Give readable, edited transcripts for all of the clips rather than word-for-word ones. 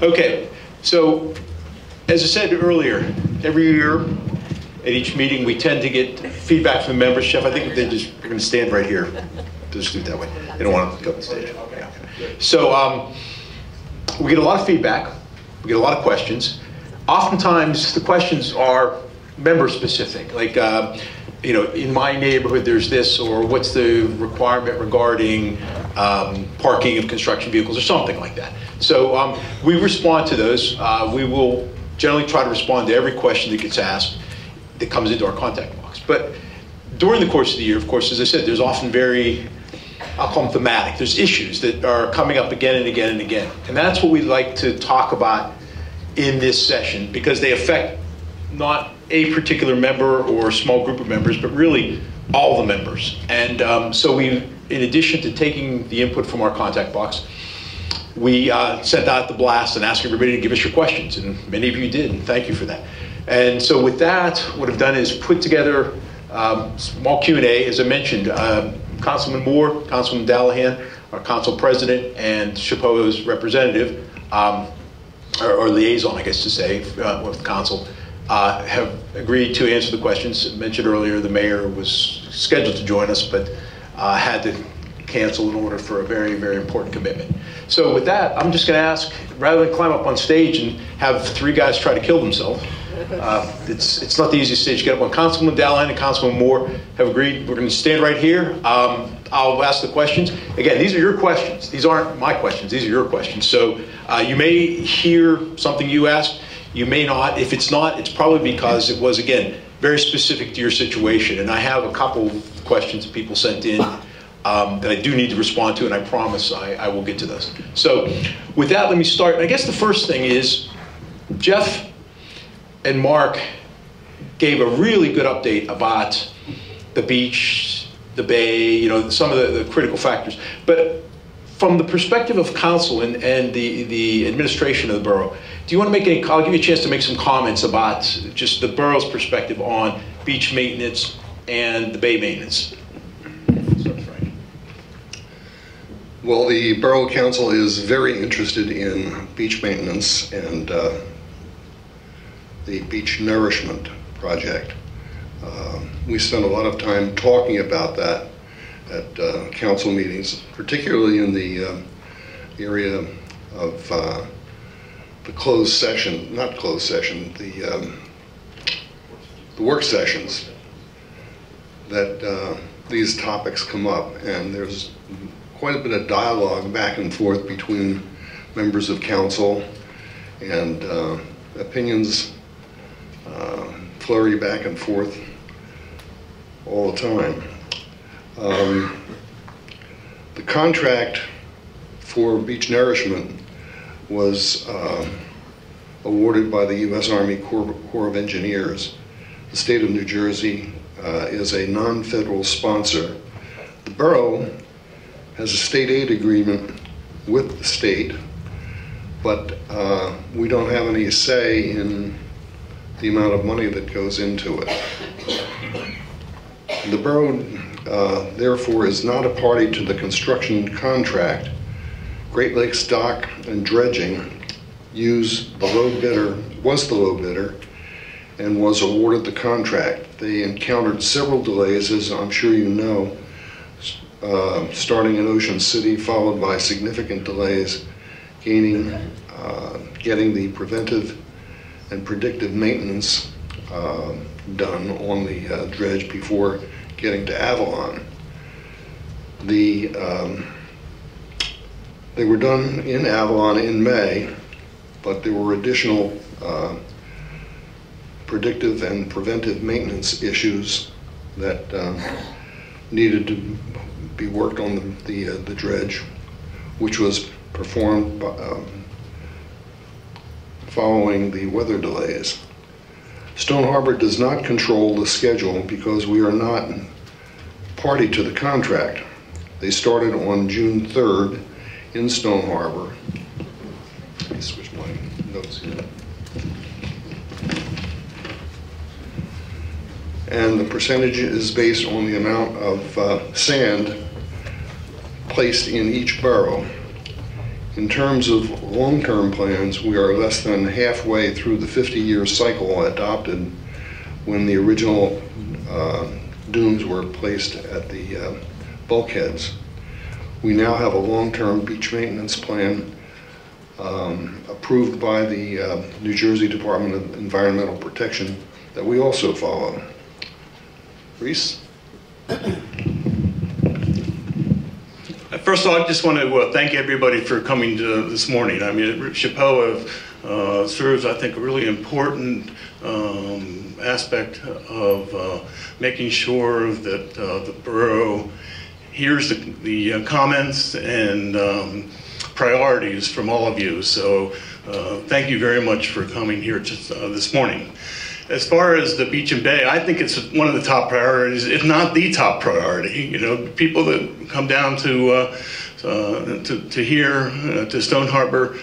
Okay, so as I said earlier, every year at each meeting we tend to get feedback from the members. Jeff, I think they're going to stand right here. Just do it that way. They don't want to go up the stage. Yeah. So we get a lot of feedback. We get a lot of questions. Oftentimes the questions are member specific, like you know, in my neighborhood there's this, or what's the requirement regarding parking of construction vehicles, or something like that. So we respond to those. We will generally try to respond to every question that gets asked that comes into our contact box. But during the course of the year, of course, as I said, there's often very, I'll call them thematic. There's issues that are coming up again and again and again. And that's what we'd like to talk about in this session, because they affect not a particular member or a small group of members, but really all the members. And so we, in addition to taking the input from our contact box, we sent out the blast and asked everybody to give us your questions, and many of you did, and thank you for that. And so with that, what I've done is put together small Q&A. As I mentioned, Councilman Moore, Councilman Dallahan, our council president, and SHPOA's representative, or liaison, I guess to say, with the council, have agreed to answer the questions. I mentioned earlier the mayor was scheduled to join us, but had to cancel in order for a very, very important commitment. So with that, I'm just going to ask, rather than climb up on stage and have three guys try to kill themselves, it's not the easiest stage to get up on. Councilman Dallahan and Councilman Moore have agreed. We're going to stand right here. I'll ask the questions. Again, these are your questions. These aren't my questions. These are your questions. So you may hear something you asked. You may not. If it's not, it's probably because it was, again, very specific to your situation. And I have a couple of questions that people sent in that I do need to respond to, and I promise I will get to those. So with that, let me start. I guess the first thing is, Jeff and Mark gave a really good update about the beach, the bay, you know, some of the critical factors. But from the perspective of council and the administration of the borough, do you want to make any, I'll give you a chance to make some comments about just the borough's perspective on beach maintenance and the bay maintenance. Well, the Borough Council is very interested in beach maintenance and the beach nourishment project. We spent a lot of time talking about that at council meetings, particularly in the area of the closed session, not closed session, the work sessions that these topics come up, and there's quite a bit of dialogue back and forth between members of council, and opinions flurry back and forth all the time. The contract for beach nourishment was awarded by the U.S. Army Corps of Engineers. The state of New Jersey is a non-federal sponsor. The borough has a state aid agreement with the state, but we don't have any say in the amount of money that goes into it. The borough, therefore, is not a party to the construction contract. Great Lakes Dock and Dredging was the low bidder, and was awarded the contract. They encountered several delays, as I'm sure you know, starting in Ocean City, followed by significant delays getting the preventive and predictive maintenance done on the dredge before getting to Avalon. They were done in Avalon in May, but there were additional predictive and preventive maintenance issues that needed to be worked on the dredge, which was performed following the weather delays. Stone Harbor does not control the schedule because we are not party to the contract. They started on June 3rd in Stone Harbor. Let me switch my notes here. And the percentage is based on the amount of sand placed in each barrel. In terms of long-term plans, we are less than halfway through the 50-year cycle adopted when the original dunes were placed at the bulkheads. We now have a long-term beach maintenance plan approved by the New Jersey Department of Environmental Protection that we also follow. Reese? First of all, I just want to thank everybody for coming to this morning. I mean, SHPOA serves, I think, a really important aspect of making sure that the borough hears the comments and priorities from all of you. So thank you very much for coming here this morning. As far as the beach and bay, I think it's one of the top priorities, if not the top priority. You know, people that come down to here, to Stone Harbor,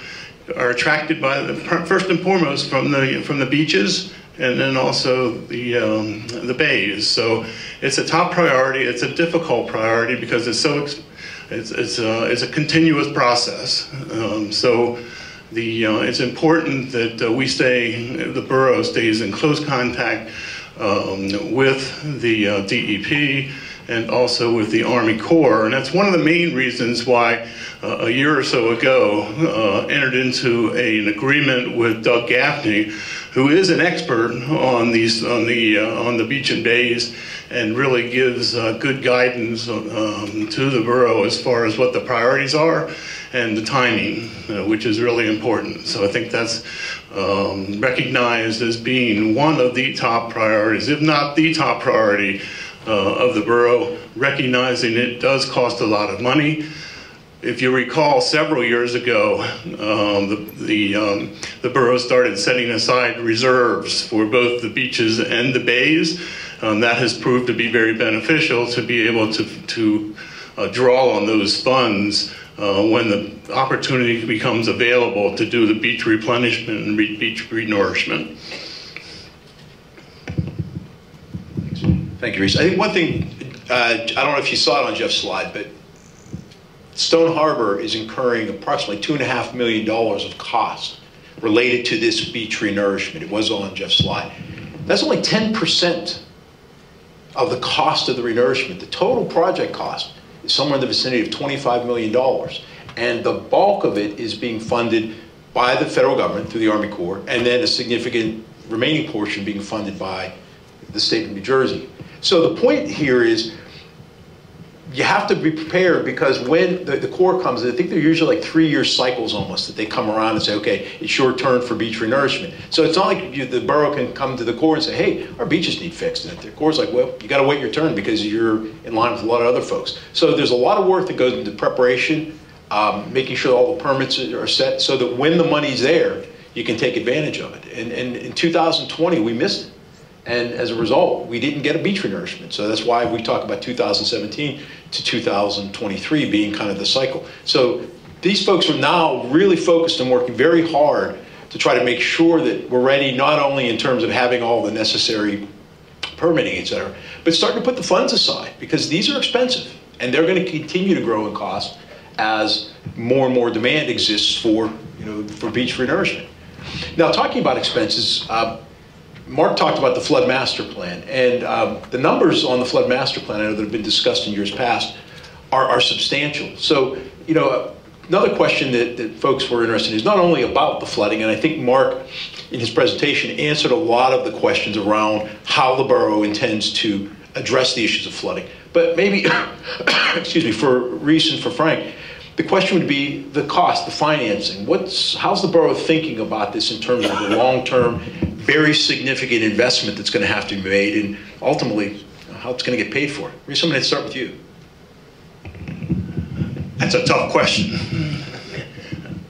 are attracted by first and foremost from the beaches, and then also the bays. So it's a top priority. It's a difficult priority because it's a continuous process. It's important that the borough stays in close contact with the DEP and also with the Army Corps. And that's one of the main reasons why a year or so ago entered into an agreement with Doug Gaffney, who is an expert on the beach and bays, and really gives good guidance to the borough as far as what the priorities are and the timing, which is really important. So I think that's recognized as being one of the top priorities, if not the top priority of the borough, recognizing it does cost a lot of money. If you recall, several years ago, the borough started setting aside reserves for both the beaches and the bays. That has proved to be very beneficial to be able to draw on those funds when the opportunity becomes available to do the beach replenishment and beach renourishment. Thank you, Reese. I think one thing, I don't know if you saw it on Jeff's slide, but Stone Harbor is incurring approximately $2.5 million of cost related to this beach renourishment. It was on Jeff's slide. That's only 10% of the cost of the renourishment. The total project cost is somewhere in the vicinity of $25 million. And the bulk of it is being funded by the federal government through the Army Corps, and then a significant remaining portion being funded by the state of New Jersey. So the point here is you have to be prepared, because when the Corps comes, I think they're usually like 3-year cycles almost, that they come around and say, okay, it's your turn for beach renourishment. So it's not like the borough can come to the Corps and say, hey, our beaches need fixed. And the Corps' like, well, you got to wait your turn because you're in line with a lot of other folks. So there's a lot of work that goes into preparation, making sure all the permits are set so that when the money's there, you can take advantage of it. And in 2020, we missed it. And as a result, we didn't get a beach renourishment. So that's why we talk about 2017 to 2023 being kind of the cycle. So these folks are now really focused and working very hard to try to make sure that we're ready, not only in terms of having all the necessary permitting, et cetera, but starting to put the funds aside, because these are expensive and they're going to continue to grow in cost as more and more demand exists for beach renourishment. Now, talking about expenses, Mark talked about the flood master plan, and the numbers on the flood master plan, I know that have been discussed in years past, are substantial. So, another question that folks were interested in is not only about the flooding, and I think Mark, in his presentation, answered a lot of the questions around how the borough intends to address the issues of flooding. But maybe, excuse me, for Reese and for Frank, the question would be the cost, the financing. How's the borough thinking about this in terms of the long-term, very significant investment that's going to have to be made, and ultimately how it's going to get paid for? Reese, I'm going to start with you. That's a tough question.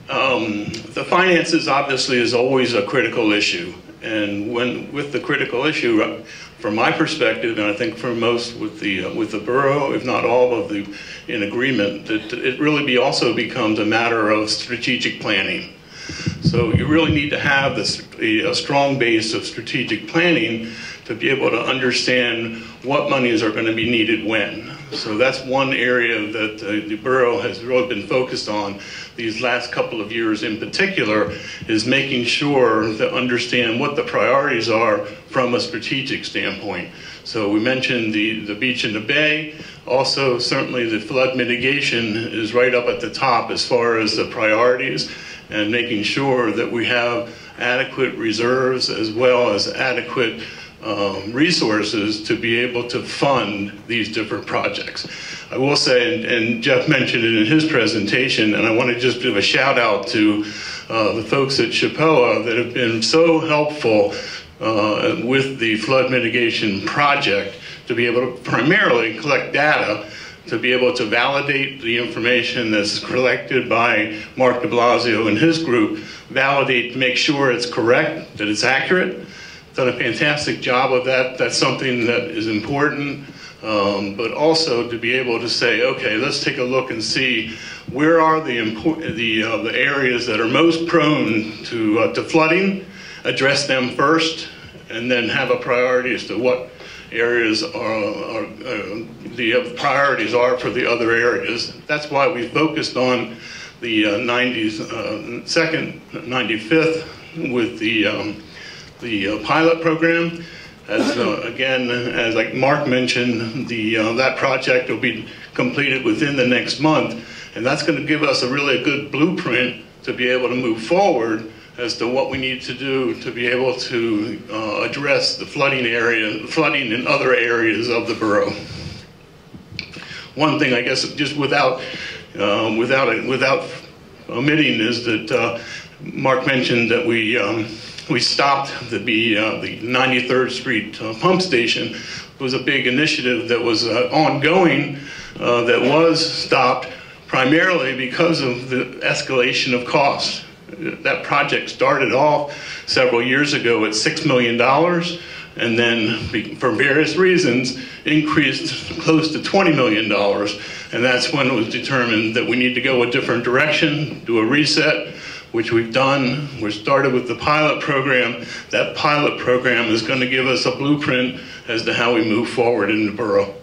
The finances obviously is always a critical issue, and with the critical issue, from my perspective, and I think for most with the borough, if not all of the in agreement, that it really also becomes a matter of strategic planning. So you really need to have a strong base of strategic planning to be able to understand what monies are going to be needed when. So that's one area that the borough has really been focused on these last couple of years in particular, is making sure to understand what the priorities are from a strategic standpoint. So we mentioned the beach and the bay. Also, certainly the flood mitigation is right up at the top as far as the priorities, and making sure that we have adequate reserves as well as adequate resources to be able to fund these different projects. I will say, and Jeff mentioned it in his presentation, and I want to just give a shout out to the folks at SHPOA that have been so helpful with the flood mitigation project to be able to primarily collect data, to be able to validate the information that's collected by Mark de Blasio and his group, validate to make sure it's correct, that it's accurate. Done a fantastic job of that. That's something that is important, but also to be able to say, okay, let's take a look and see where are the areas that are most prone to flooding, address them first, and then have a priority as to what areas the priorities are for the other areas. That's why we focused on the 92nd, 95th with the pilot program. As again, as like Mark mentioned, that project will be completed within the next month, and that's going to give us a really good blueprint to be able to move forward as to what we need to do to be able to address the flooding in other areas of the borough. One thing, I guess, just without omitting, is that Mark mentioned that we stopped the 93rd Street pump station. It was a big initiative that was ongoing that was stopped primarily because of the escalation of costs. That project started off several years ago at $6 million, and then for various reasons increased close to $20 million. And that's when it was determined that we need to go a different direction, do a reset, which we've done. We started with the pilot program. That pilot program is going to give us a blueprint as to how we move forward in the borough.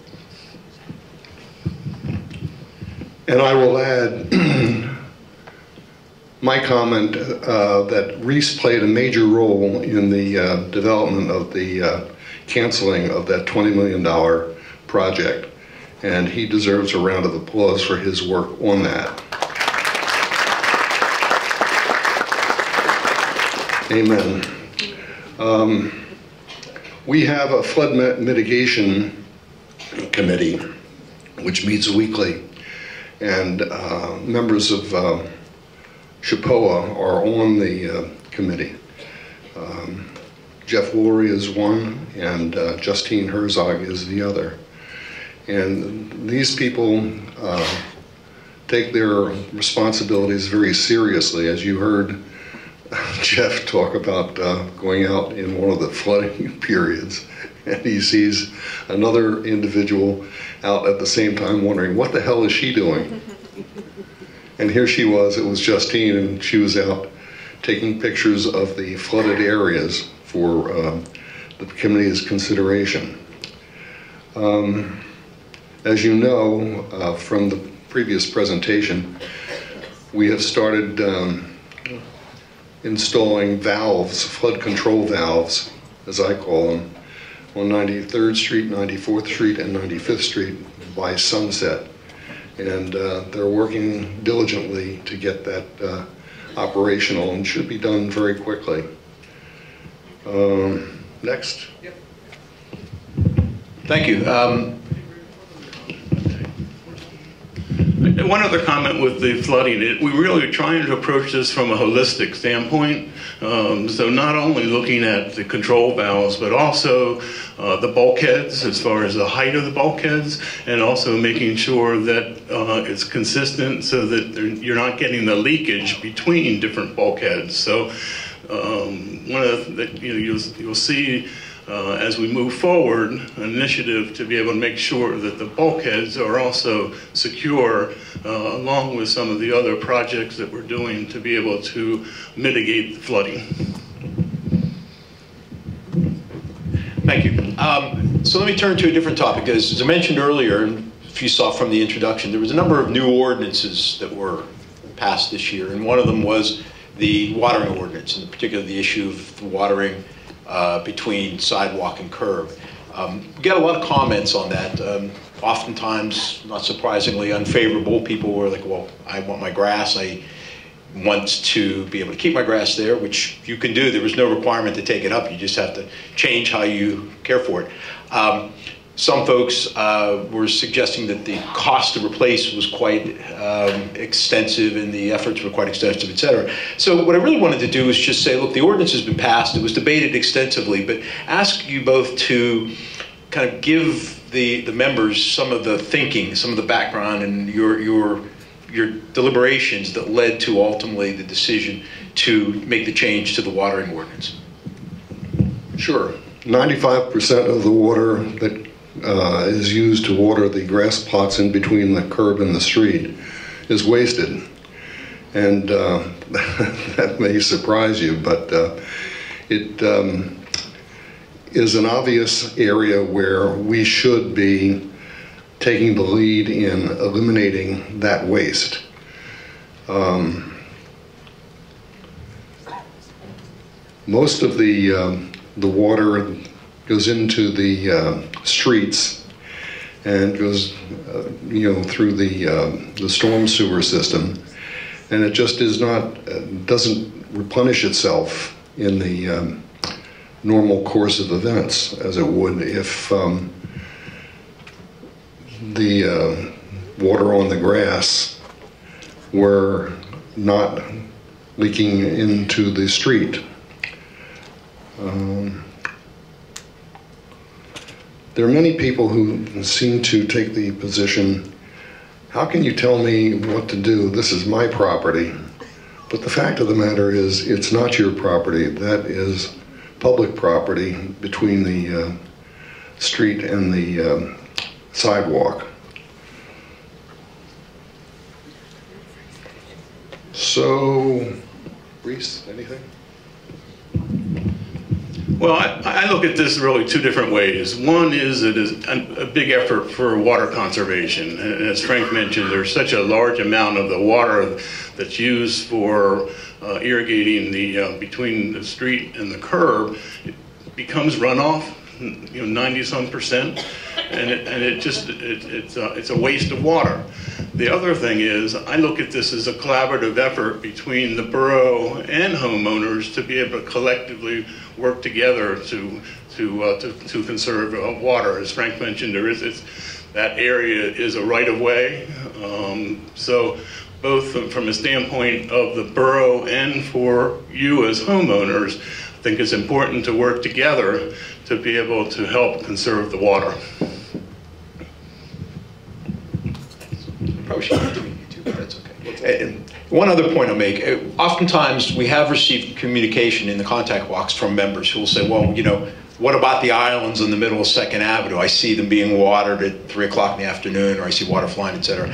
And I will add my comment that Reese played a major role in the development of the canceling of that $20 million project, and he deserves a round of applause for his work on that. Amen. We have a flood mitigation committee which meets weekly, and members of SHPOA are on the committee. Jeff Woolery is one, and Justine Herzog is the other. And these people take their responsibilities very seriously. As you heard Jeff talk about going out in one of the flooding periods, and he sees another individual out at the same time wondering, what the hell is she doing? And here she was, it was Justine, and she was out taking pictures of the flooded areas for the committee's consideration. As you know from the previous presentation, we have started installing valves, flood control valves, as I call them, on 93rd Street, 94th Street, and 95th Street by sunset. And they're working diligently to get that operational, and should be done very quickly. Next. Yep. Thank you. One other comment with the flooding, we really are trying to approach this from a holistic standpoint. So not only looking at the control valves, but also the bulkheads, as far as the height of the bulkheads, and also making sure that it's consistent so that you're not getting the leakage between different bulkheads. So one of the, you'll see as we move forward, an initiative to be able to make sure that the bulkheads are also secure, along with some of the other projects that we're doing to be able to mitigate the flooding. Thank you. So let me turn to a different topic. As I mentioned earlier, if you saw from the introduction, there was a number of new ordinances that were passed this year, and one of them was the watering ordinance, and particularly the issue of the watering between sidewalk and curb. We got a lot of comments on that. Oftentimes, not surprisingly, unfavorable. People were like, well, I want my grass. I want to be able to keep my grass there, which you can do. There was no requirement to take it up. You just have to change how you care for it. Some folks were suggesting that the cost to replace was quite extensive and the efforts were quite extensive, et cetera. So what I really wanted to do is just say, look, the ordinance has been passed. It was debated extensively, but ask you both to kind of give the members some of the thinking, some of the background and your deliberations that led to ultimately the decision to make the change to the watering ordinance. Sure. 95% of the water that is used to water the grass plots in between the curb and the street is wasted. And that may surprise you, but it is an obvious area where we should be taking the lead in eliminating that waste. Most of the water goes into the streets and goes, through the storm sewer system, and it just doesn't replenish itself in the normal course of events as it would if the water on the grass were not leaking into the street. There are many people who seem to take the position, how can you tell me what to do? This is my property. But the fact of the matter is, it's not your property. That is public property between the street and the sidewalk. So, Reese, anything? Well, I look at this really two different ways. One is it is a big effort for water conservation. And as Frank mentioned, there's such a large amount of the water that's used for irrigating the between the street and the curb. It becomes runoff, 90-some%, and it's a waste of water. The other thing is, I look at this as a collaborative effort between the borough and homeowners to be able to collectively work together to conserve water. As Frank mentioned, that area is a right-of-way. So both from a standpoint of the borough and for you as homeowners, I think it's important to work together to be able to help conserve the water. Probably should have to meet you too, but that's okay. And one other point I'll make, oftentimes we have received communication in the contact box from members who will say, well, what about the islands in the middle of 2nd Avenue? I see them being watered at 3 o'clock in the afternoon, or I see water flying, et cetera.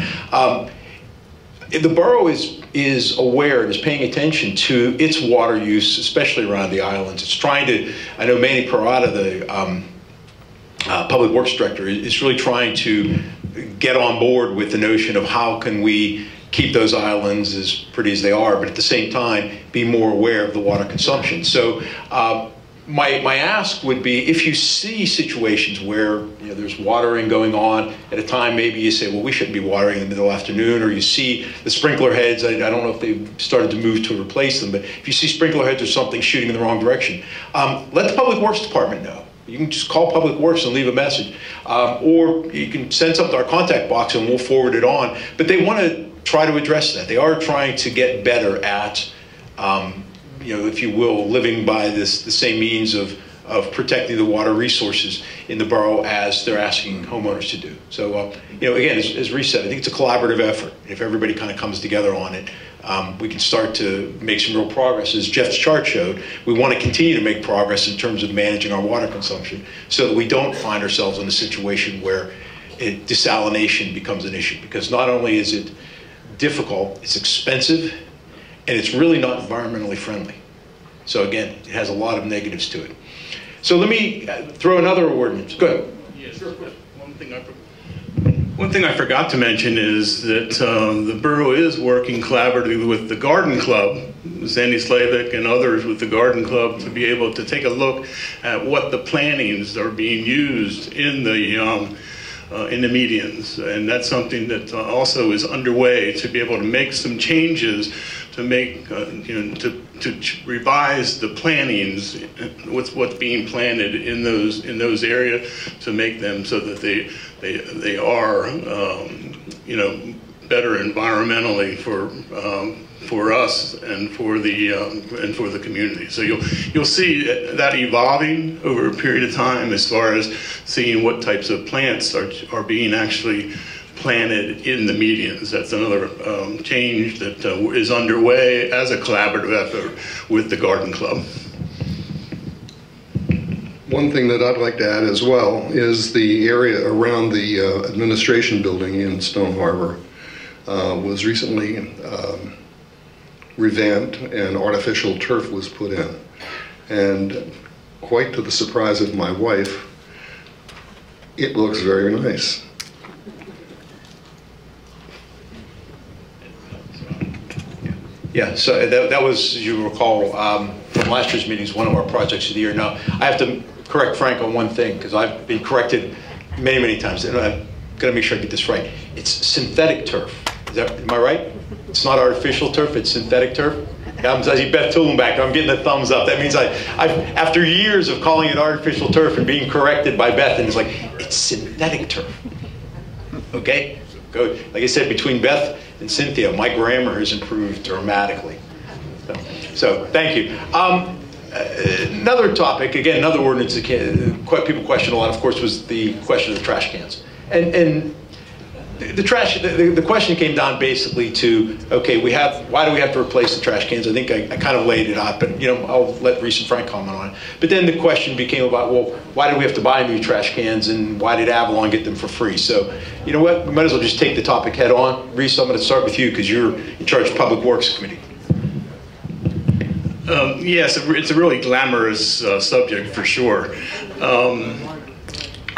The borough is aware and is paying attention to its water use, especially around the islands. It's trying to, I know Manny Parada, the Public Works Director, is really trying to get on board with the notion of how can we keep those islands as pretty as they are, but at the same time be more aware of the water consumption. So my ask would be, if you see situations where there's watering going on at a time, maybe you say, well, we shouldn't be watering in the middle of the afternoon, or you see the sprinkler heads, I don't know if they've started to move to replace them, but if you see sprinkler heads or something shooting in the wrong direction, let the Public Works Department know. You can just call Public Works and leave a message, or you can send something to our contact box and we'll forward it on. But they want to try to address that. They are trying to get better at, if you will, living by the same means of protecting the water resources in the borough as they're asking homeowners to do. So, again, as Reese said, I think it's a collaborative effort. If everybody kind of comes together on it, we can start to make some real progress. As Jeff's chart showed, we want to continue to make progress in terms of managing our water consumption so that we don't find ourselves in a situation where desalination becomes an issue. Because not only is it difficult, it's expensive, and it's really not environmentally friendly. So again, it has a lot of negatives to it. So let me throw another ordinance. Go ahead. Yeah, sure. One thing One thing I forgot to mention is that the borough is working collaboratively with the Garden Club, Sandy Slavik and others with the Garden Club, to be able to take a look at what the plantings are being used in the medians. And that's something that also is underway, to be able to make some changes to make, to revise the plantings with what's being planted in those areas, to make them so that they are, better environmentally for us and for the community. So you'll see that evolving over a period of time, as far as seeing what types of plants are being actually planted in the medians. That's another change that is underway as a collaborative effort with the Garden Club. One thing that I'd like to add as well is the area around the administration building in Stone Harbor was recently revamped, and artificial turf was put in. And quite to the surprise of my wife, it looks very nice. Yeah, so that was, as you recall, from last year's meetings, one of our projects of the year. Now, I have to correct Frank on one thing, because I've been corrected many, many times, and I've got to make sure I get this right. It's synthetic turf. Am I right? It's not artificial turf, it's synthetic turf? I see Beth Tullenback, I'm getting a thumbs up. That means I've, after years of calling it artificial turf and being corrected by Beth, and it's like, it's synthetic turf. Okay? Go. Like I said, between Beth and Cynthia, my grammar has improved dramatically. So thank you. Another topic, again, another ordinance that people question a lot, of course, was the question of the trash cans. And the question came down basically to, okay, why do we have to replace the trash cans? I think I kind of laid it out, but I'll let Reese and Frank comment on it. But then the question became about, well, why do we have to buy new trash cans, and why did Avalon get them for free? So, you know what, we might as well just take the topic head on. Reese, I'm going to start with you, because you're in charge of Public Works Committee. Yes, it's a really glamorous subject for sure.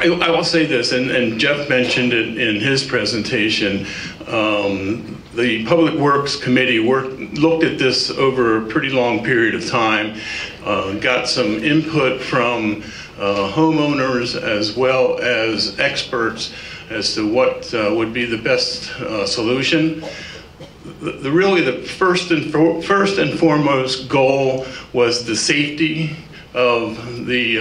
I will say this, and Jeff mentioned it in his presentation. The Public Works Committee looked at this over a pretty long period of time, got some input from homeowners as well as experts as to what would be the best solution. Really, the first and foremost goal was the safety of the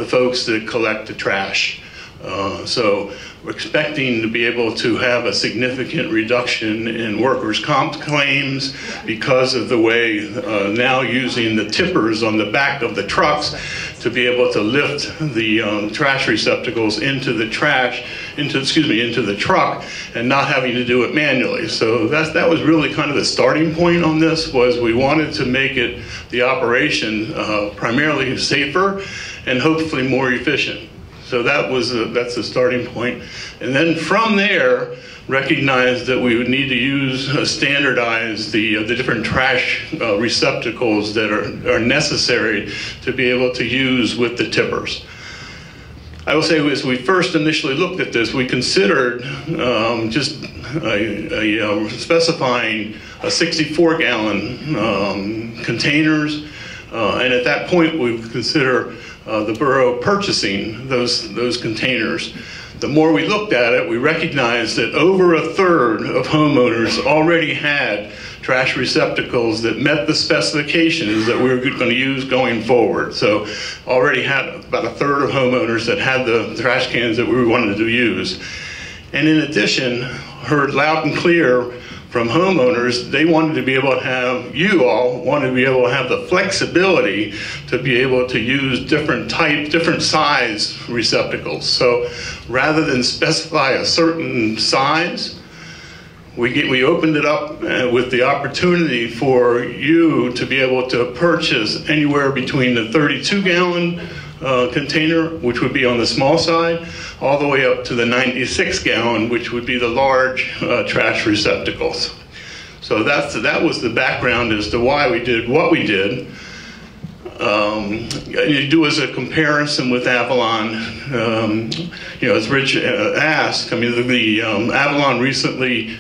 folks that collect the trash. So we're expecting to be able to have a significant reduction in workers' comp claims because of the way now using the tippers on the back of the trucks to be able to lift the trash receptacles into the truck, and not having to do it manually. So that was really kind of the starting point on this, was we wanted to make it, the operation, primarily safer and hopefully more efficient. So that's the starting point. And then from there, recognized that we would need to standardize the different trash receptacles that are necessary to be able to use with the tippers. I will say, as we first initially looked at this, we considered just specifying a 64-gallon containers, and at that point we would consider the borough purchasing those containers. The more we looked at it, we recognized that over a third of homeowners already had trash receptacles that met the specifications that we were going to use going forward. So already had about a third of homeowners that had the trash cans that we wanted to use. And in addition, heard loud and clear from homeowners, they wanted to be able to have, you all wanted to be able to have the flexibility to be able to use different size receptacles. So rather than specify a certain size, we opened it up with the opportunity for you to be able to purchase anywhere between the 32-gallon container, which would be on the small side, all the way up to the 96-gallon, which would be the large trash receptacles. So that was the background as to why we did what we did. You do as a comparison with Avalon, as Rich asked, I mean, the Avalon recently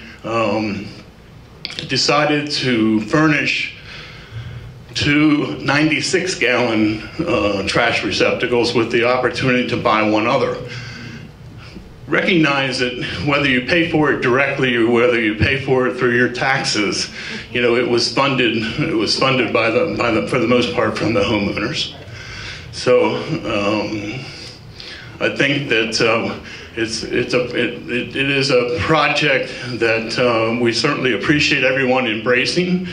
decided to furnish 2 96-gallon trash receptacles with the opportunity to buy one other. Recognize that whether you pay for it directly or whether you pay for it through your taxes, it was funded. It was funded by for the most part, from the homeowners. So I think that it is a project that we certainly appreciate everyone embracing,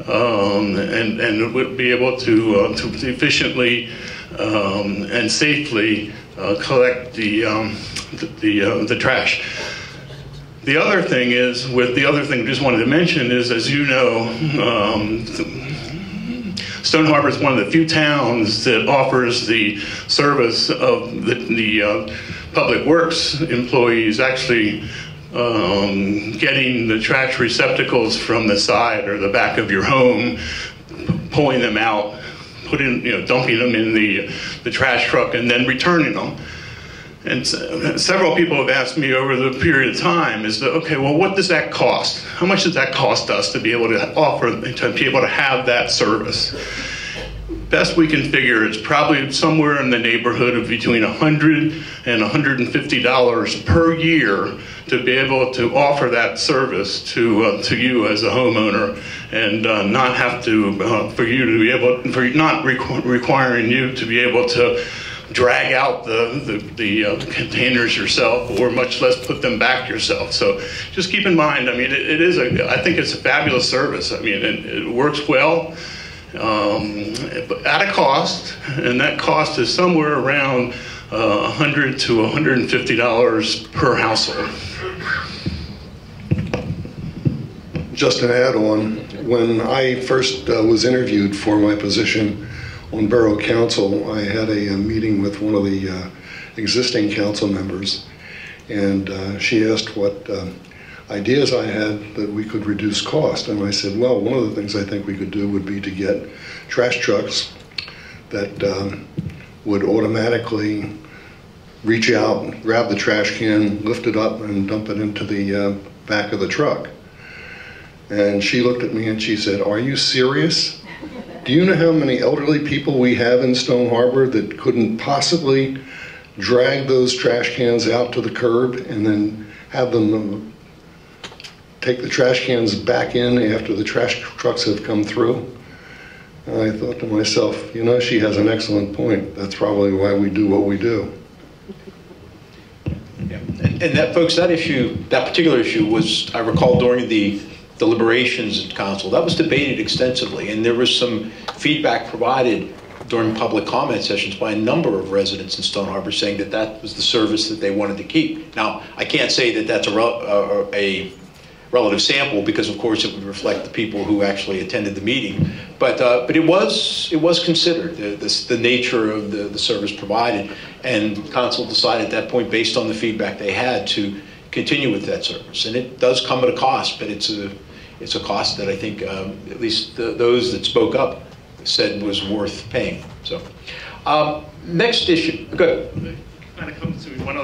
and would be able to efficiently and safely collect the trash. The other thing is, I just wanted to mention is, as you know, Stone Harbor is one of the few towns that offers the service of the Public Works employees actually getting the trash receptacles from the side or the back of your home, pulling them out, dumping them in the trash truck, and then returning them. And several people have asked me over the period of time okay, well, what does that cost? How much does that cost us to be able to have that service? Best we can figure, it's probably somewhere in the neighborhood of between $100 and $150 per year to be able to offer that service to you as a homeowner, and not have to requiring you to be able to drag out the containers yourself, or much less put them back yourself. So just keep in mind, I mean, I think it's a fabulous service. I mean, it works well, but at a cost, and that cost is somewhere around $100 to $150 per household. Just an add-on, when I first was interviewed for my position on Borough Council, I had a meeting with one of the existing council members, and she asked what ideas I had that we could reduce cost. And I said, well, one of the things I think we could do would be to get trash trucks that would automatically reach out, grab the trash can, lift it up, and dump it into the back of the truck. And she looked at me and she said, are you serious? Do you know how many elderly people we have in Stone Harbor that couldn't possibly drag those trash cans out to the curb and then have them take the trash cans back in after the trash trucks have come through? And I thought to myself, she has an excellent point. That's probably why we do what we do. Yeah. And that, folks, that particular issue was, I recall, during the deliberations at council. That was debated extensively, and there was some feedback provided during public comment sessions by a number of residents in Stone Harbor saying that that was the service that they wanted to keep. Now, I can't say that that's a relative sample, because of course it would reflect the people who actually attended the meeting, but it was considered, the nature of the service provided, and council decided at that point, based on the feedback they had, to continue with that service. And it does come at a cost, but it's a cost that I think at least those that spoke up said was worth paying. So, next issue. Good. Kind of comes to me one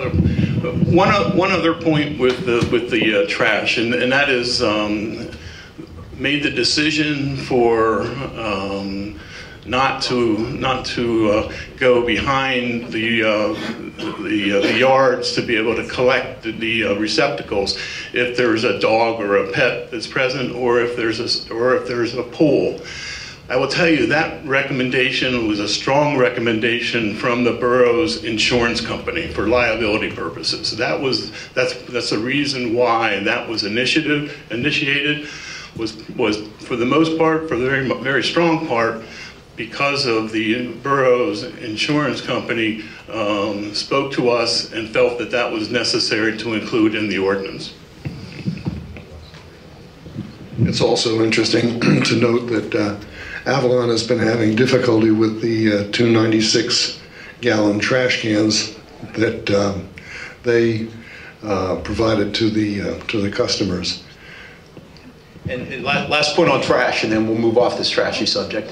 other point with the trash, and that is made the decision for not to go behind the yards to be able to collect the receptacles if there's a dog or a pet that's present, or if there's a pool. I will tell you that recommendation was a strong recommendation from the borough's insurance company for liability purposes. That's the reason why that was initiated was for the most part, for the very strong part, because of the borough's insurance company spoke to us and felt that that was necessary to include in the ordinance. It's also interesting to note that Avalon has been having difficulty with the 2 96-gallon trash cans that they provided to the customers. And last point on trash, and then we'll move off this trashy subject.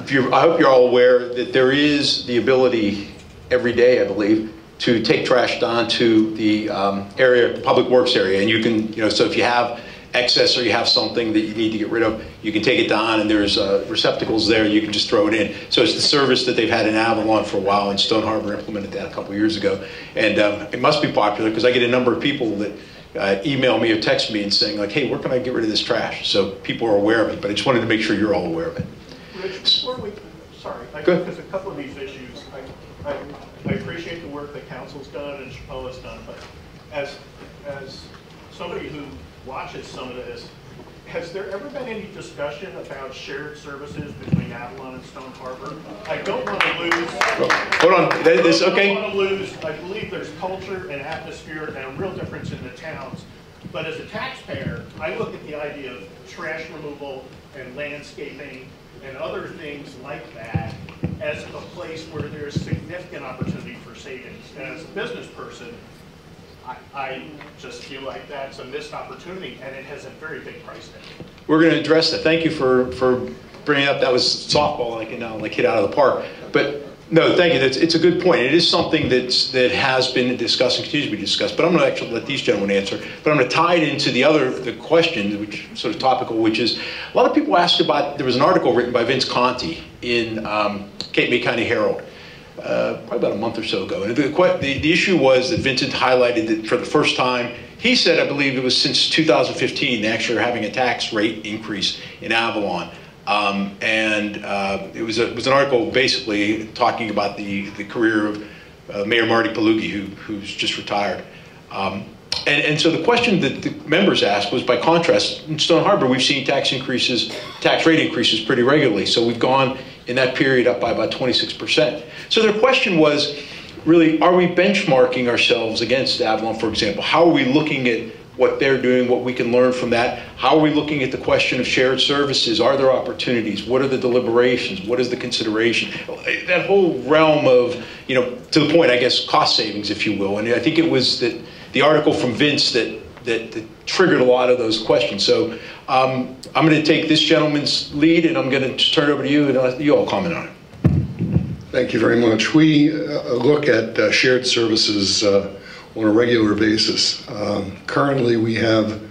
I hope you're all aware that there is the ability every day, I believe, to take trash down to the area, public works area, and you can, so if you have excess or you have something that you need to get rid of, you can take it down, and there's receptacles there, you can just throw it in. So it's the service that they've had in Avalon for a while, and Stone Harbor implemented that a couple of years ago. And it must be popular because I get a number of people that email me or text me and saying like, hey, where can I get rid of this trash? So people are aware of it, but I just wanted to make sure you're all aware of it. Rich, before we, sorry, Good. because a couple of these issues, I appreciate the work that council's done and SHPOA's done, but as somebody who watches some of this, has there ever been any discussion about shared services between Avalon and Stone Harbor? I don't want to lose. Hold on, this okay? I don't want to lose. I believe there's culture and atmosphere and a real difference in the towns. But as a taxpayer, I look at the idea of trash removal and landscaping and other things like that as a place where there's significant opportunity for savings. And as a business person, I just feel like that's a missed opportunity, and it has a very big price tag. We're going to address that. Thank you for bringing up. That was softball, I can now hit out of the park. But no, thank you. It's a good point. It is something that has been discussed and continues to be discussed. But I'm going to actually let these gentlemen answer. But I'm going to tie it into the question, which is sort of topical, which is a lot of people asked about. There was an article written by Vince Conti in Cape May County Herald. Probably about a month or so ago. And the issue was that Vincent highlighted that for the first time, he said, I believe it was since 2015, they actually are having a tax rate increase in Avalon. It was an article basically talking about the career of Mayor Marty Palugi, who's just retired. And so the question that the members asked was, by contrast, in Stone Harbor, we've seen tax rate increases pretty regularly. So we've gone in that period up by about 26%. So their question was, really, are we benchmarking ourselves against Avalon, for example? How are we looking at what they're doing, what we can learn from that? How are we looking at the question of shared services? Are there opportunities? What are the deliberations? What is the consideration? That whole realm of, to the point, I guess, cost savings, if you will. And I think it was that the article from Vince that triggered a lot of those questions. So I'm going to take this gentleman's lead, and I'm going to just turn it over to you, and let you all comment on it. Thank you very much. We look at shared services on a regular basis. Currently, we have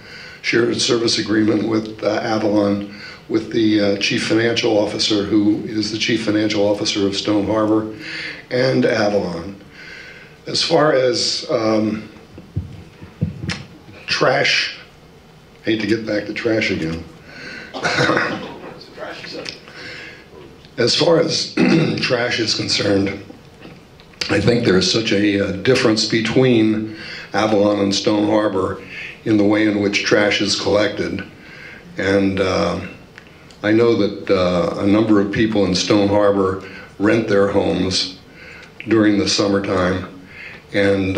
shared service agreement with Avalon, with the Chief Financial Officer, who is the Chief Financial Officer of Stone Harbor, and Avalon. As far as trash, hate to get back to trash again. As far as trash is concerned, I think there is such a difference between Avalon and Stone Harbor in the way in which trash is collected. And I know that a number of people in Stone Harbor rent their homes during the summertime, and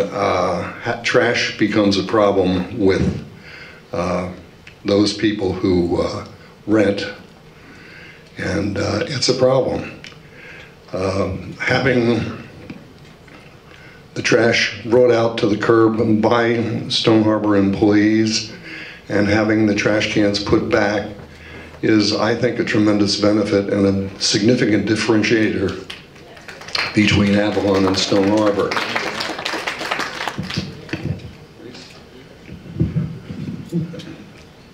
trash becomes a problem with those people who rent, and it's a problem. Having the trash brought out to the curb by Stone Harbor employees and having the trash cans put back is, I think, a tremendous benefit and a significant differentiator between Avalon and Stone Harbor.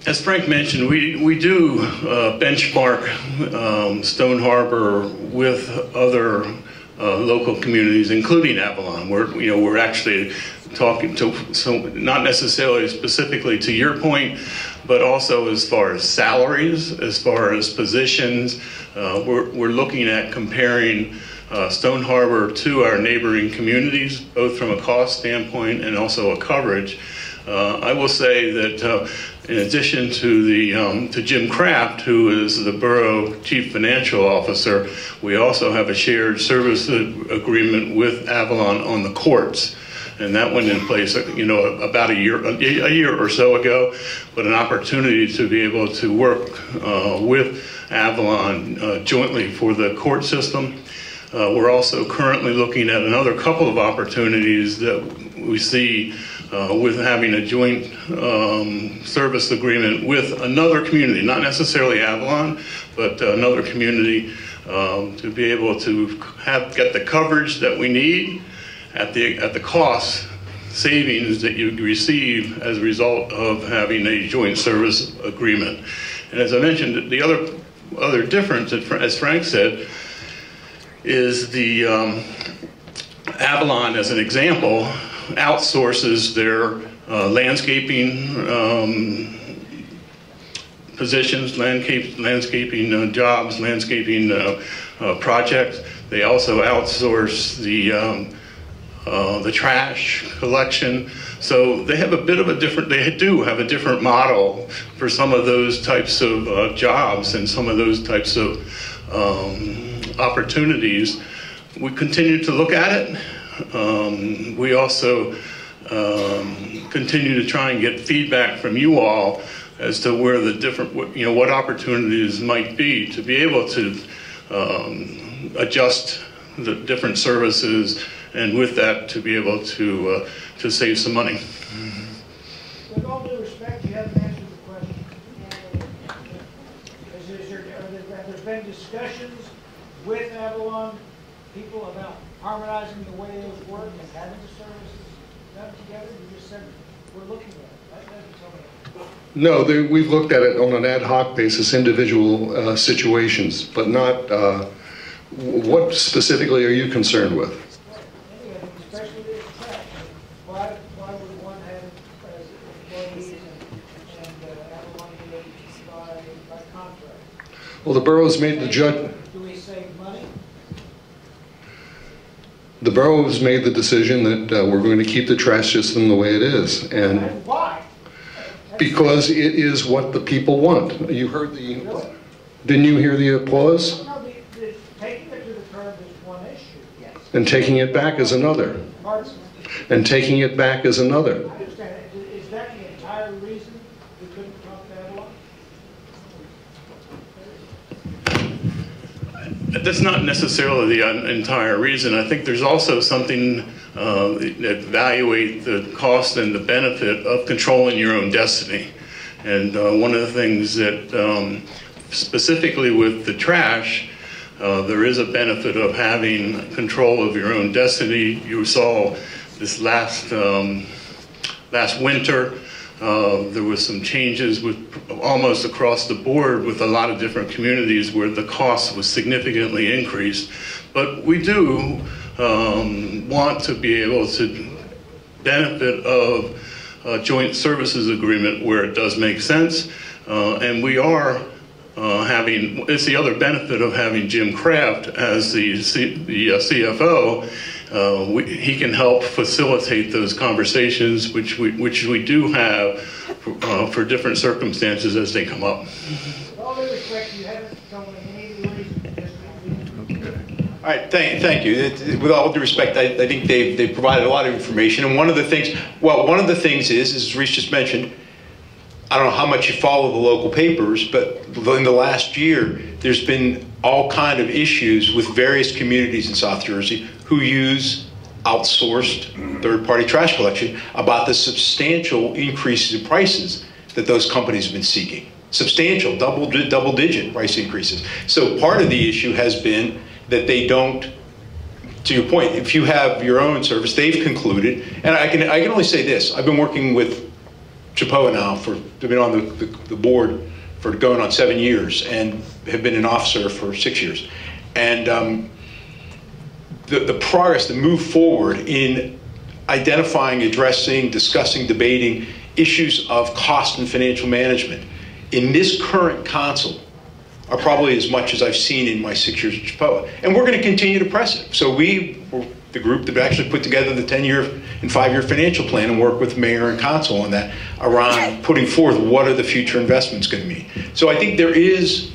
As Frank mentioned, we do benchmark Stone Harbor with other local communities, including Avalon. We're actually talking to, so not necessarily specifically to your point, but also as far as salaries, as far as positions. We're looking at comparing Stone Harbor to our neighboring communities, both from a cost standpoint and also a coverage. I will say that in addition to Jim Kraft, who is the Borough Chief Financial Officer, we also have a shared service agreement with Avalon on the courts. And that went in place, about a year or so ago, but an opportunity to be able to work with Avalon jointly for the court system. We're also currently looking at another couple of opportunities that we see with having a joint service agreement with another community, not necessarily Avalon, but another community, to be able to get the coverage that we need at the cost savings that you receive as a result of having a joint service agreement. And as I mentioned, the other difference, as Frank said, is the Avalon, as an example, outsources their landscaping positions, landscaping jobs, landscaping projects. They also outsource the trash collection. So they have a bit of a different, they do have a different model for some of those types of jobs and some of those types of opportunities. We continue to look at it. We also continue to try and get feedback from you all as to where the different, what opportunities might be to be able to adjust the different services, and with that to be able to save some money. With all due respect, you haven't answered the question. Have there been discussions with Avalon people about harmonizing the way those work and having the services done together? You just said we're looking at it. That doesn't tell me. No, we've looked at it on an ad hoc basis, individual situations, but not, what specifically are you concerned with? Especially the trash. Why would one have as employees and Avalon be by contract? Well, the borough's made the judgment. Do we save money? The borough has made the decision that we're going to keep the trash system the way it is. And why? because it is what the people want. You heard the, didn't you hear the applause? No, taking it to the curb is one issue. Yes. And taking it back is another. Pardon? And taking it back is another. I understand. Is that the entire reason we couldn't talk to Avalon? That's not necessarily the entire reason. I think there's also something that evaluate the cost and the benefit of controlling your own destiny. And one of the things that, specifically with the trash, there is a benefit of having control of your own destiny. You saw this last winter, there was some changes with almost across the board with a lot of different communities where the cost was significantly increased. But we do want to be able to benefit of a joint services agreement where it does make sense. And we are it's the other benefit of having Jim Kraft as the CFO. He can help facilitate those conversations, which we do have for different circumstances as they come up. With all due respect, you haven't told me any reason. All right, thank you. With all due respect, I think they've provided a lot of information. And one of the things is, as Reese just mentioned, I don't know how much you follow the local papers, but in the last year, there's been all kind of issues with various communities in South Jersey who use outsourced third-party trash collection about the substantial increases in prices that those companies have been seeking. Substantial, double-digit price increases. So part of the issue has been that they don't, to your point, if you have your own service, they've concluded, and I can only say this, I've been working with SHPOA now I've been on the board for going on 7 years and have been an officer for 6 years. And the progress, the move forward in identifying, addressing, discussing, debating issues of cost and financial management in this current council are probably as much as I've seen in my 6 years at SHPOA. And we're going to continue to press it. So we're the group that actually put together the 10-year and 5-year financial plan and work with mayor and council on that around putting forth what are the future investments going to be. So I think there's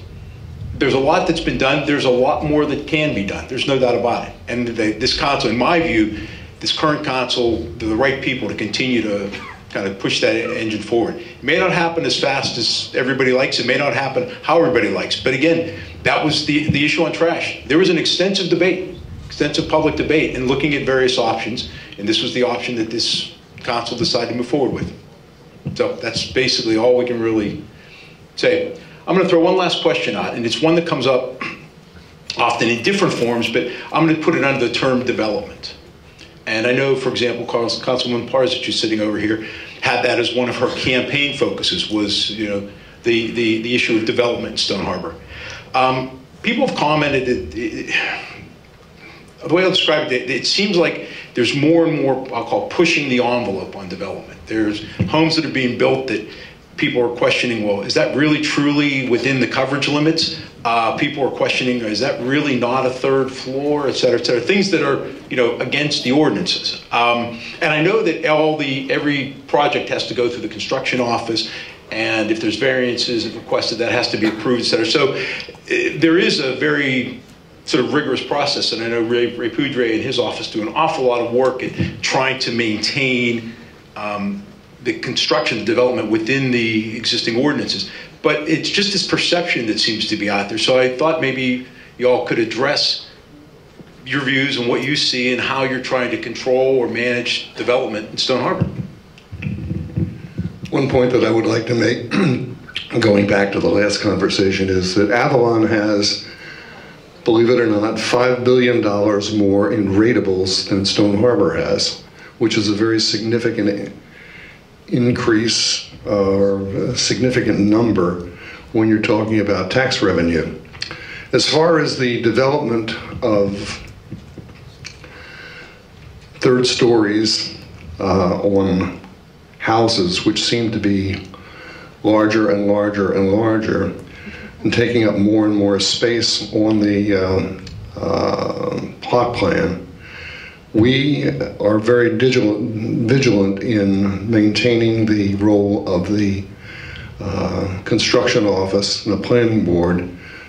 a lot that's been done. There's a lot more that can be done. There's no doubt about it. And this council, in my view, this current council, they're the right people to continue to kind of push that engine forward. It may not happen as fast as everybody likes. It may not happen how everybody likes. But again, that was the issue on trash. There was an extensive debate, extensive public debate, and looking at various options. And this was the option that this council decide to move forward with. So that's basically all we can really say. I'm going to throw one last question out, and it's one that comes up often in different forms, but I'm going to put it under the term development. And I know, for example, Councilwoman Parzic, who's sitting over here, had that as one of her campaign focuses, was, you know, the issue of development in Stone Harbor. People have commented that, the way I'll describe it, it seems like there's more and more, I'll call, pushing the envelope on development. There's homes that are being built that people are questioning, well, is that really truly within the coverage limits? People are questioning, is that really not a third floor, et cetera, things that are, you know, against the ordinances. And I know that every project has to go through the construction office, and if there's variances requested, that has to be approved, et cetera. So there is a very sort of rigorous process, and I know Ray Poudre and his office do an awful lot of work at trying to maintain the construction development within the existing ordinances. But it's just this perception that seems to be out there. So I thought maybe y'all could address your views and what you see and how you're trying to control or manage development in Stone Harbor. One point that I would like to make, going back to the last conversation, is that Avalon has, believe it or not, $5 billion more in ratables than Stone Harbor has, which is a very significant increase or a significant number when you're talking about tax revenue. As far as the development of third stories on houses, which seem to be larger and larger and larger, and taking up more and more space on the plot plan, we are very vigilant in maintaining the role of the construction office and the planning board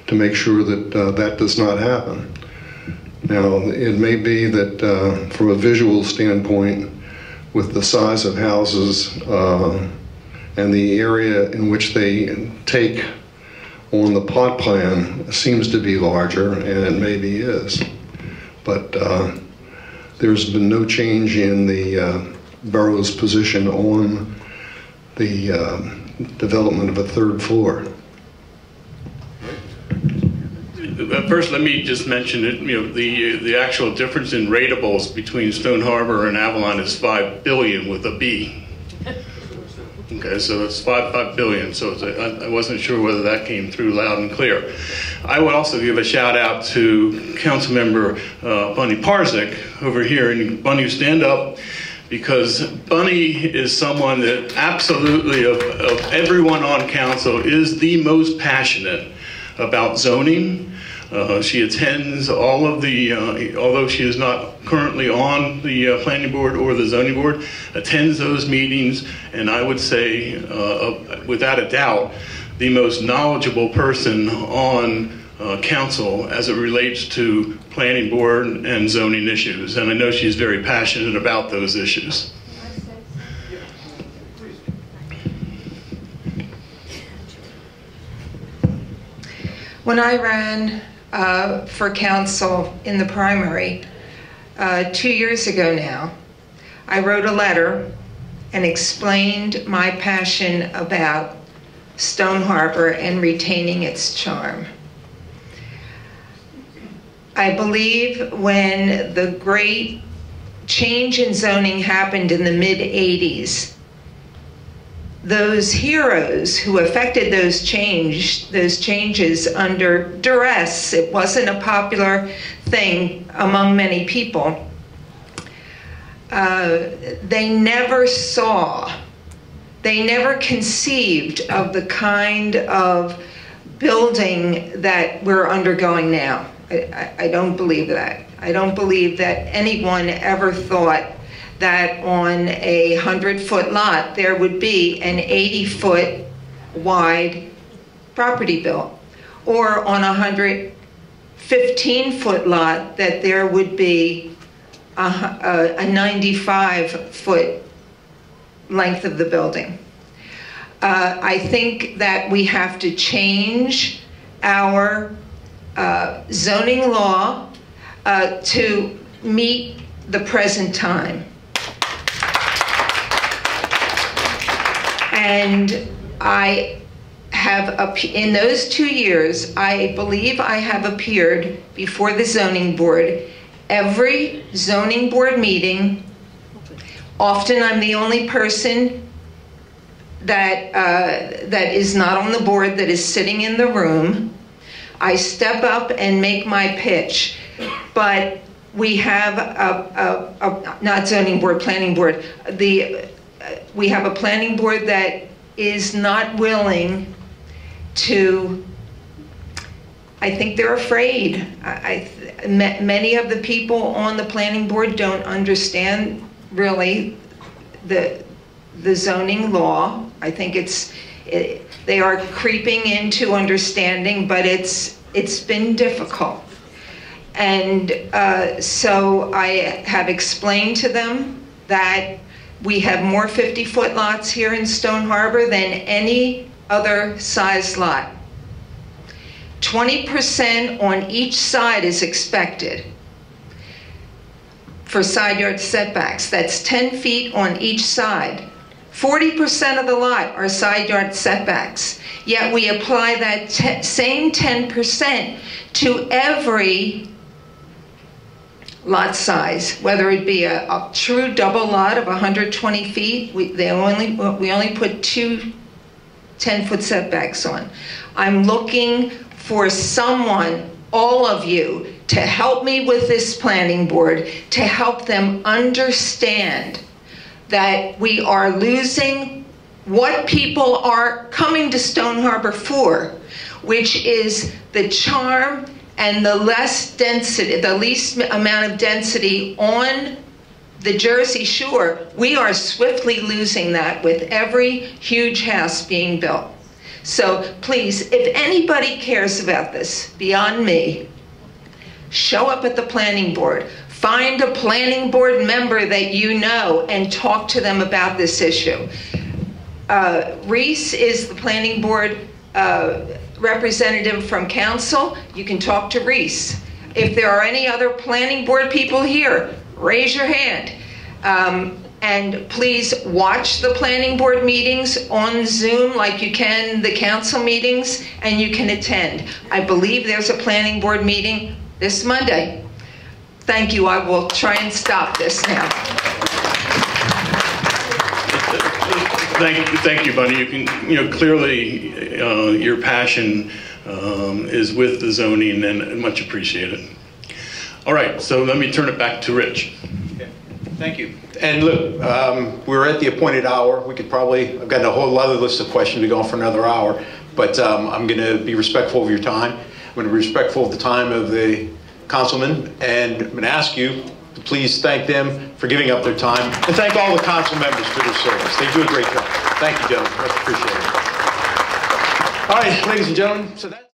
to make sure that that does not happen. Now, it may be that from a visual standpoint, with the size of houses and the area in which they take on the plot plan seems to be larger, and it maybe is. But there's been no change in the borough's position on the development of a third floor. First, let me just mention that, you know, the actual difference in ratables between Stone Harbor and Avalon is $5 billion with a B. Okay, so it's $5 billion. So I wasn't sure whether that came through loud and clear. I would also give a shout out to Councilmember Bunny Parzic over here. And Bunny, stand up, because Bunny is someone that absolutely, of everyone on council, is the most passionate about zoning. She attends all of the, although she is not currently on the planning board or the zoning board, attends those meetings, and I would say, without a doubt, the most knowledgeable person on council as it relates to planning board and zoning issues. And I know she's very passionate about those issues. When I ran for council in the primary 2 years ago now, I wrote a letter and explained my passion about Stone Harbor and retaining its charm. I believe when the great change in zoning happened in the mid-'80s, those heroes who effected those changes under duress, it wasn't a popular thing among many people, they never conceived of the kind of building that we're undergoing now. I don't believe that. I don't believe that anyone ever thought that on a 100-foot lot there would be an 80-foot wide property built, or on a 115-foot lot that there would be a 95-foot length of the building. I think that we have to change our zoning law to meet the present time. And I have, in those 2 years, I believe I have appeared before the zoning board every zoning board meeting. Often I'm the only person that is not on the board, that is sitting in the room. I step up and make my pitch, but we have not zoning board, planning board. We have a planning board that is not willing to, I think they're afraid. Many of the people on the planning board don't understand really the zoning law. I think they are creeping into understanding, but it's been difficult. And so I have explained to them that we have more 50-foot lots here in Stone Harbor than any other size lot. 20% on each side is expected for side yard setbacks. That's 10 feet on each side. 40% of the lot are side yard setbacks. Yet we apply that same 10% to every lot size, whether it be a true double lot of 120 feet. We only put 2 10-foot setbacks on. I'm looking for someone, all of you, to help me with this planning board, to help them understand that we are losing what people are coming to Stone Harbor for, which is the charm and the less density, the least amount of density on the Jersey Shore. We are swiftly losing that with every huge house being built. So please, if anybody cares about this beyond me, show up at the planning board. Find a planning board member that you know and talk to them about this issue. Reese is the planning board representative from council. You can talk to Reese. If there are any other planning board people here, raise your hand. And please watch the planning board meetings on Zoom like you can the council meetings, and you can attend. I believe there's a planning board meeting this Monday. Thank you. I will try and stop this now. Thank you, Bunny. You can, clearly your passion is with the zoning, and much appreciated. All right, so let me turn it back to Rich. Okay. Thank you. And look, we're at the appointed hour. We could probably, I've got a whole other list of questions to go on for another hour, but I'm going to be respectful of your time. I'm going to be respectful of the time of the councilman, and I'm going to ask you to please thank them for giving up their time, and thank all the council members for their service. They do a great job. Thank you, gentlemen. Much appreciated. All right, ladies and gentlemen, so that